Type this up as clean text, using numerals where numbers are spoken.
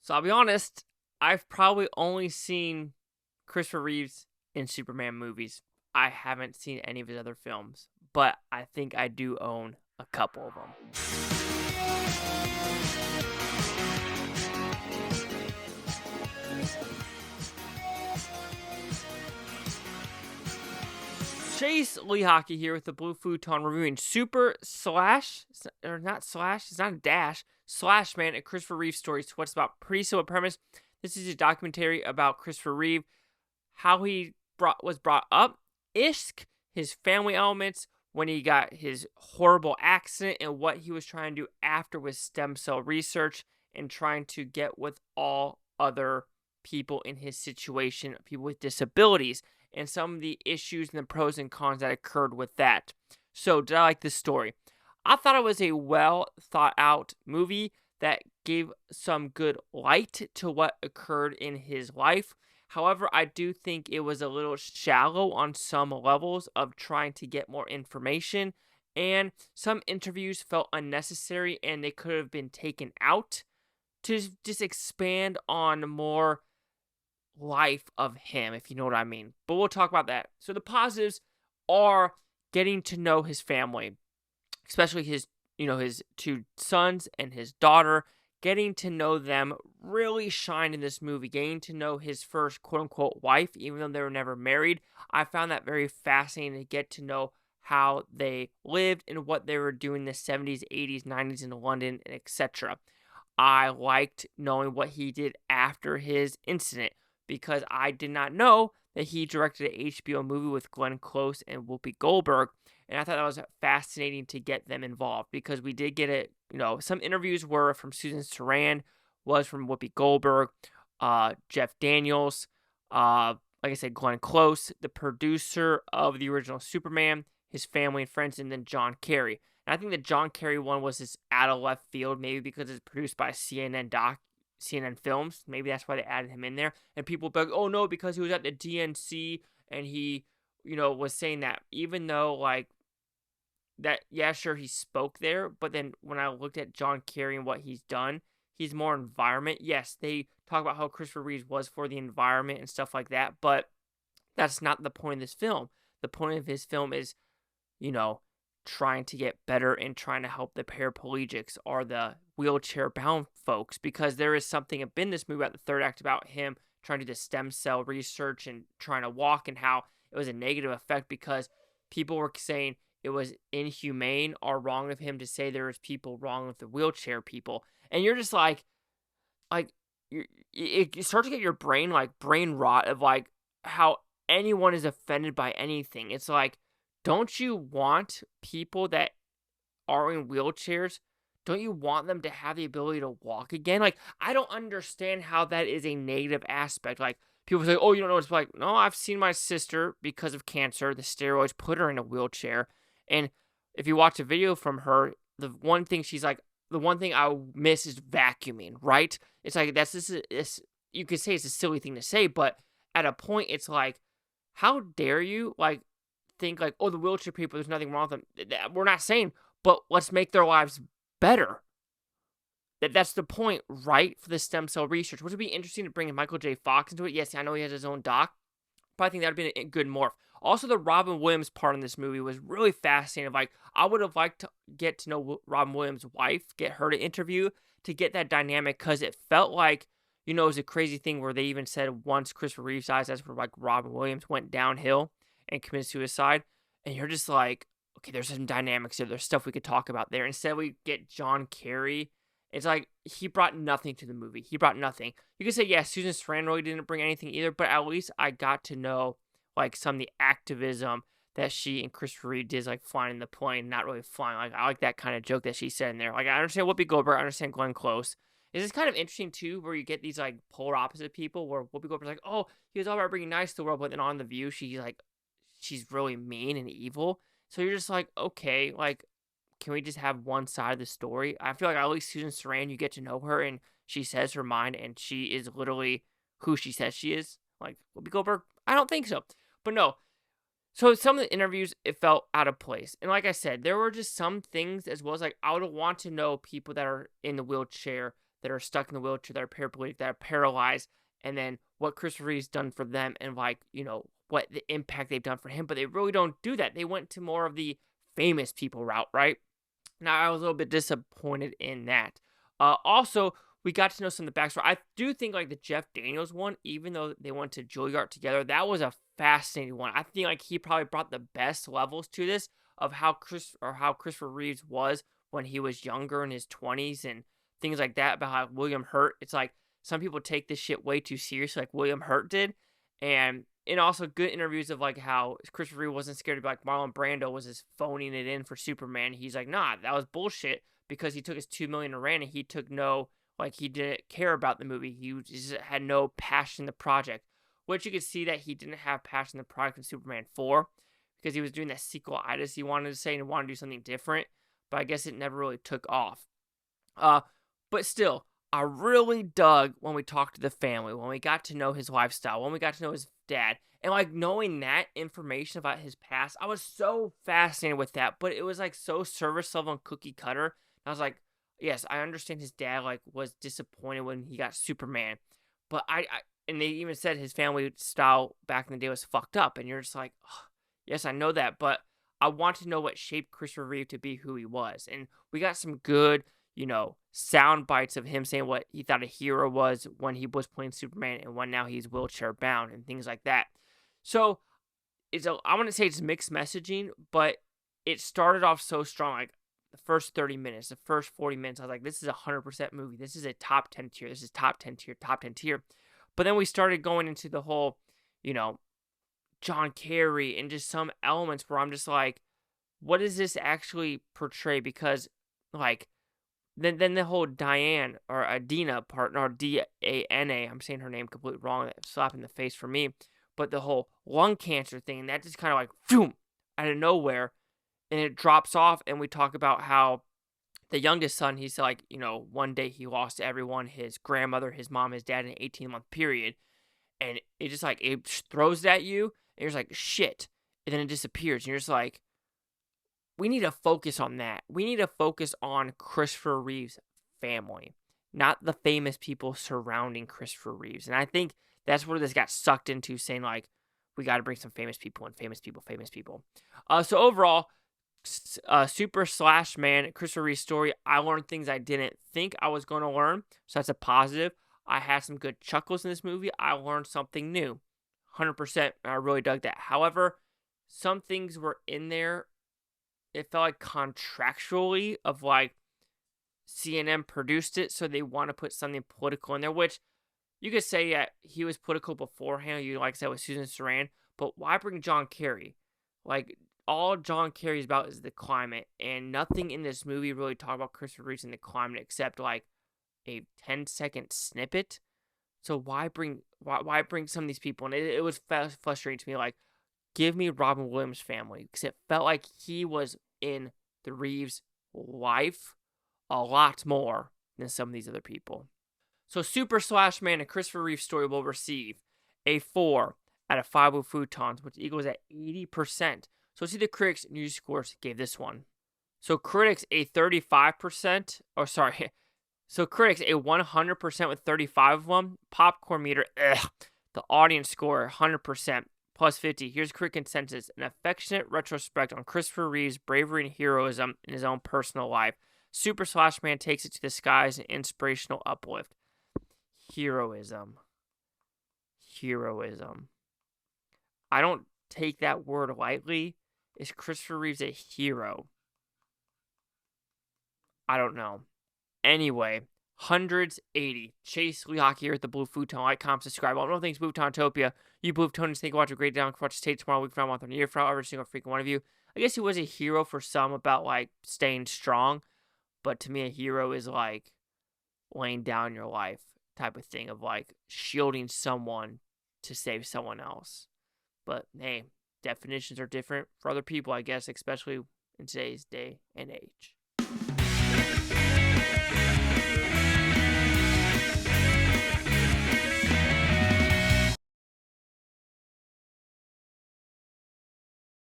So I'll be honest, I've probably only seen Christopher Reeves in Superman movies. I haven't seen any of his other films, but I think I do own a couple of them. Chase Lee Hockey here with the Blue Futon reviewing Super Slash, or not Slash, it's not a dash, Slash Man, a Christopher Reeve story. So what's about pretty simple premise. This is a documentary about Christopher Reeve, how he was brought up, his family elements, when he got his horrible accident, and what he was trying to do after with stem cell research and trying to get with all other people in his situation, people with disabilities, and some of the issues and the pros and cons that occurred with that. So, did I like this story? I thought it was a well thought out movie that gave some good light to what occurred in his life. However, I do think it was a little shallow on some levels of trying to get more information, and some interviews felt unnecessary and they could have been taken out to just expand on more life of him, if you know what I mean. But we'll talk about that. So the positives are getting to know his family, especially his two sons and his daughter. Getting to know them really shined in this movie. Getting to know his first quote-unquote wife, even though they were never married. I found that very fascinating to get to know how they lived and what they were doing in the 70s, 80s, 90s in London, etc. I liked knowing what he did after his incident, because I did not know that he directed an HBO movie with Glenn Close and Whoopi Goldberg, and I thought that was fascinating to get them involved, because we did get it. Some interviews were from Susan Sarandon, was from Whoopi Goldberg, Jeff Daniels, like I said, Glenn Close, the producer of the original Superman, his family and friends, and then John Kerry. And I think the John Kerry one was just out of left field, maybe because it's produced by CNN Films. Maybe that's why they added him in there. And people be like, oh no, because he was at the DNC and he, was saying that, even though that, yeah, sure, he spoke there. But then when I looked at John Kerry and what he's done, he's more environment. Yes, they talk about how Christopher Reeve was for the environment and stuff like that, but that's not the point of this film. The point of his film is, trying to get better and trying to help the paraplegics or the wheelchair-bound folks, because there is something in this movie about the third act about him trying to do the stem cell research and trying to walk, and how it was a negative effect because people were saying it was inhumane or wrong of him to say there was people wrong with the wheelchair people. And you're just it starts to get your brain rot of how anyone is offended by anything. It's like, don't you want people that are in wheelchairs, don't you want them to have the ability to walk again? I don't understand how that is a negative aspect. People say, oh, you don't know. It's like, no, I've seen my sister, because of cancer, the steroids put her in a wheelchair. And if you watch a video from her, the one thing she's like, the one thing I miss is vacuuming, right? It's like, you could say it's a silly thing to say, but at a point, it's like, how dare you, think oh, the wheelchair people, there's nothing wrong with them. We're not saying, but let's make their lives better. That's the point, right, for the stem cell research, which would be interesting to bring in Michael J. Fox into it. Yes, I know he has his own doc, but I think that would be a good morph. Also, the Robin Williams part in this movie was really fascinating. I would have liked to get to know Robin Williams' wife, get her to interview, to get that dynamic, because it felt like, it was a crazy thing where they even said once Christopher Reeve dies, that's where Robin Williams went downhill and committed suicide. And you're just like, okay, there's some dynamics there. There's stuff we could talk about there. Instead, we get John Kerry. It's like, he brought nothing to the movie. He brought nothing. You could say, yeah, Susan Sarandon really didn't bring anything either, but at least I got to know, some of the activism that she and Christopher Reeve did, flying the plane, not really flying. I like that kind of joke that she said in there. I understand Whoopi Goldberg, I understand Glenn Close. It's kind of interesting, too, where you get these, polar opposite people, where Whoopi Goldberg's like, oh, he was all about bringing nice to the world, but then on The View, she's really mean and evil. So you're just like, okay, can we just have one side of the story? I feel like at least Susan Sarandon, you get to know her, and she says her mind, and she is literally who she says she is. Whoopi Goldberg, I don't think so. But no. So some of the interviews, it felt out of place. And like I said, there were just some things, as well as I would want to know people that are in the wheelchair that are stuck in the wheelchair, that are paraplegic, that are paralyzed, and then what Christopher Reeve's done for them, and like, what the impact they've done for him. But they really don't do that. They went to more of the famous people route, right? Now, I was a little bit disappointed in that. Also, we got to know some of the backstory. I do think like the Jeff Daniels one, even though they went to Juilliard together, that was a fascinating one. I think like he probably brought the best levels to this of how Christopher Reeves was when he was younger in his 20s and things like that, about how William Hurt. It's like some people take this shit way too seriously, like William Hurt did, and also good interviews of like how Christopher Reeve wasn't scared to be like Marlon Brando was just phoning it in for Superman. He's like, nah, that was bullshit, because he took his $2 million and ran, and he took no, like, he didn't care about the movie. He just had no passion in the project, which you could see that he didn't have passion in the project in Superman 4, because he was doing that sequel-itis he wanted to say and wanted to do something different, but I guess it never really took off. But still, I really dug when we talked to the family, when we got to know his lifestyle, when we got to know his dad, and like knowing that information about his past. I was so fascinated with that, but it was like so service level and cookie cutter. I was like, yes, I understand his dad like was disappointed when he got Superman, but I and they even said his family style back in the day was fucked up, and you're just like, oh, yes, I know that, but I want to know what shaped Christopher Reeve to be who he was, and we got some good, sound bites of him saying what he thought a hero was when he was playing Superman and when now he's wheelchair bound and things like that. So I want to say it's mixed messaging, but it started off so strong. Like the first 30 minutes, the first 40 minutes, I was like, this is a 100% movie. This is a top 10 tier. This is top 10 tier, top 10 tier. But then we started going into the whole, John Kerry and just some elements where I'm just like, what does this actually portray? Because like, then the whole Diane or Adina part, or Dana, I'm saying her name completely wrong, slap in the face for me, but the whole lung cancer thing, that just kind of like, boom, out of nowhere, and it drops off, and we talk about how the youngest son, he's like, one day he lost everyone, his grandmother, his mom, his dad, in an 18-month period, and it just like, it throws at you, and you're just like, shit, and then it disappears, and you're just like, we need to focus on that. We need to focus on Christopher Reeve's family, not the famous people surrounding Christopher Reeves. And I think that's where this got sucked into, saying like, we got to bring some famous people and famous people. So overall, Super Slash Man, Christopher Reeve's story, I learned things I didn't think I was going to learn. So that's a positive. I had some good chuckles in this movie. I learned something new. 100%. I really dug that. However, some things were in there, it felt like contractually of like CNN produced it, so they want to put something political in there, which you could say that he was political beforehand. You like I said with Susan Sarandon, but why bring John Kerry? Like all John Kerry is about is the climate, and nothing in this movie really talked about Christopher Reeve and the climate except like a 10-second snippet. So why bring some of these people? And it was frustrating to me. Like, give me Robin Williams' family, because it felt like he was in the Reeves' life a lot more than some of these other people. So Super Slash Man, a Christopher Reeve story, will receive a 4 out of 5 with Futons, which equals at 80%. So let's see the critics' news scores gave this one. So critics a 35%, so critics a 100% with 35 of them. Popcorn meter, the audience score 100%. Plus 50. Here's critic consensus. An affectionate retrospect on Christopher Reeve's bravery and heroism in his own personal life. Super Slash Man takes it to the skies, an inspirational uplift. Heroism. I don't take that word lightly. Is Christopher Reeves a hero? I don't know. Anyway, hundreds 80. Chase Lee Hockey here at the Blue Futon. Like, comment, subscribe. All things Bluetoontopia. You Blue Futonians, think watch a great day. Watch State tomorrow, week from now, month, and year from every single freaking one of you. I guess he was a hero for some about like staying strong, but to me, a hero is like laying down your life type of thing, of like shielding someone to save someone else. But hey, definitions are different for other people, I guess, especially in today's day and age.